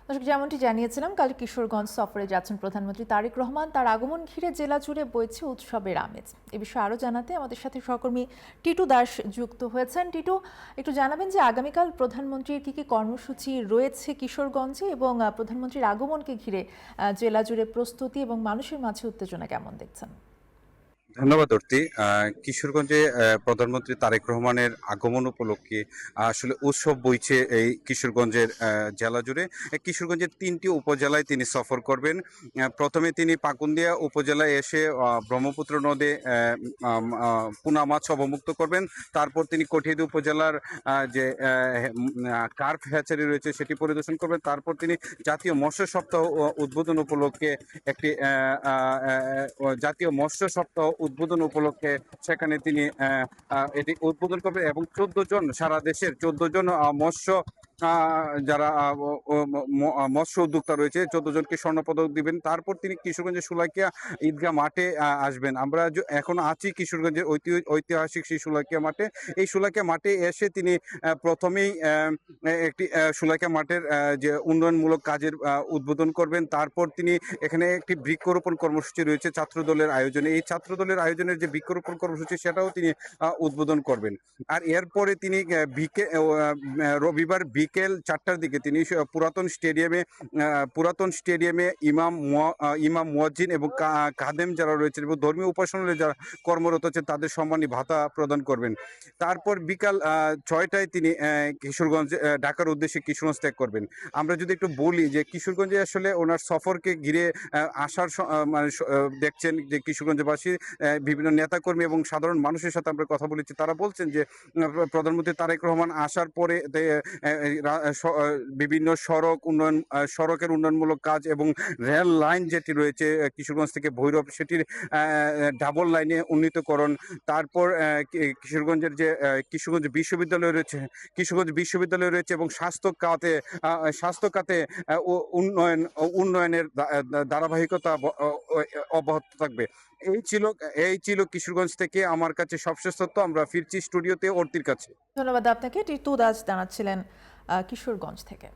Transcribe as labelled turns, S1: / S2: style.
S1: দর্শক, যেমনটি জানিয়েছিলাম, কাল কিশোরগঞ্জ সফরে যাচ্ছেন প্রধানমন্ত্রী তারেক রহমান। তার আগমন ঘিরে জেলা জুড়ে বইছে উৎসবের আমেজ। এ বিষয়ে আরও জানাতে আমাদের সাথে সহকর্মী টিটু দাস যুক্ত হয়েছেন। টিটু, একটু জানাবেন যে আগামীকাল প্রধানমন্ত্রীর কি কি কর্মসূচি রয়েছে কিশোরগঞ্জে, এবং প্রধানমন্ত্রীর আগমনকে ঘিরে জেলা জুড়ে প্রস্তুতি এবং মানুষের মাঝে উত্তেজনা কেমন দেখছেন?
S2: ধন্যবাদ অর্তি। কিশোরগঞ্জে প্রধানমন্ত্রী তারেক রহমানের আগমন উপলক্ষে আসলে উৎসব বইছে এই কিশোরগঞ্জের জেলা জুড়ে। কিশোরগঞ্জের ৩টি উপজেলায় তিনি সফর করবেন। প্রথমে তিনি পাকুন্দিয়া উপজেলায় এসে ব্রহ্মপুত্র নদে পোনা মাছ অবমুক্ত করবেন। তারপর তিনি কঠিয়াদি উপজেলার যে কার্প হ্যাচারি রয়েছে সেটি পরিদর্শন করবেন। তারপর তিনি জাতীয় মৎস্য সপ্তাহ উদ্বোধন উপলক্ষে একটি জাতীয় মৎস্য সপ্তাহ উদ্বোধন উপলক্ষে সেখানে তিনি এটি উদ্বোধন করবেন এবং 14 জন, সারা দেশের 14 জন মৎস্য যারা মৎস্য উদ্যোক্তা রয়েছে 14 জনকে স্বর্ণপদক দিবেন। তারপর তিনি কিশোরগঞ্জের সুলাকিয়া ঈদগাহ মাঠে আসবেন। আমরা এখন আছি কিশোরগঞ্জের ঐতিহাসিক সেই সুলাকিয়া মাঠে। এই সুলাকিয়া মাঠে এসে তিনি প্রথমেই একটি সুলাকিয়া মাঠের যে উন্নয়নমূলক কাজের উদ্বোধন করবেন। তারপর তিনি এখানে একটি বৃক্ষরোপণ কর্মসূচি রয়েছে ছাত্রদলের আয়োজনে। এই ছাত্রদলের আয়োজনের যে বৃক্ষরোপণ কর্মসূচি সেটাও তিনি উদ্বোধন করবেন। আর এরপরে তিনি রবিবার বিকেল 4টার দিকে তিনি পুরাতন স্টেডিয়ামে ইমাম মুয়াজ্জিন এবং খাদেম যারা রয়েছেন এবং ধর্মীয় উপাসনালয়ে যারা কর্মরত আছেন তাদের সম্মানী ভাতা প্রদান করবেন। তারপর বিকাল 6টায় তিনি কিশোরগঞ্জ ঢাকার উদ্দেশ্যে কিশোরগঞ্জ ত্যাগ করবেন। আমরা যদি একটু বলি যে কিশোরগঞ্জে আসলে ওনার সফরকে ঘিরে আসার মানে দেখছেন যে কিশোরগঞ্জবাসী বিভিন্ন নেতাকর্মী এবং সাধারণ মানুষের সাথে আমরা কথা বলেছি। তারা বলছেন যে প্রধানমন্ত্রী তারেক রহমান আসার পরে বিভিন্ন সড়কের উন্নয়নমূলক কাজ এবং রেল লাইন যেটি রয়েছে কিশোরগঞ্জ থেকে ভৈরব সেটির ডাবল লাইনে উন্নীতকরণ। তারপর কিশোরগঞ্জের যে কিশোরগঞ্জ বিশ্ববিদ্যালয় রয়েছে এবং স্বাস্থ্য খাতে উন্নয়নের ধারাবাহিকতা অব্যাহত থাকবে। এই ছিল কিশোরগঞ্জ থেকে আমার কাছে সবশেষ তথ্য। আমরা ফিরছি স্টুডিওতে অর্তির কাছে।
S1: ধন্যবাদ আপনাকে। টিটু দাস জানাচ্ছিলেন কিশোরগঞ্জ থেকে।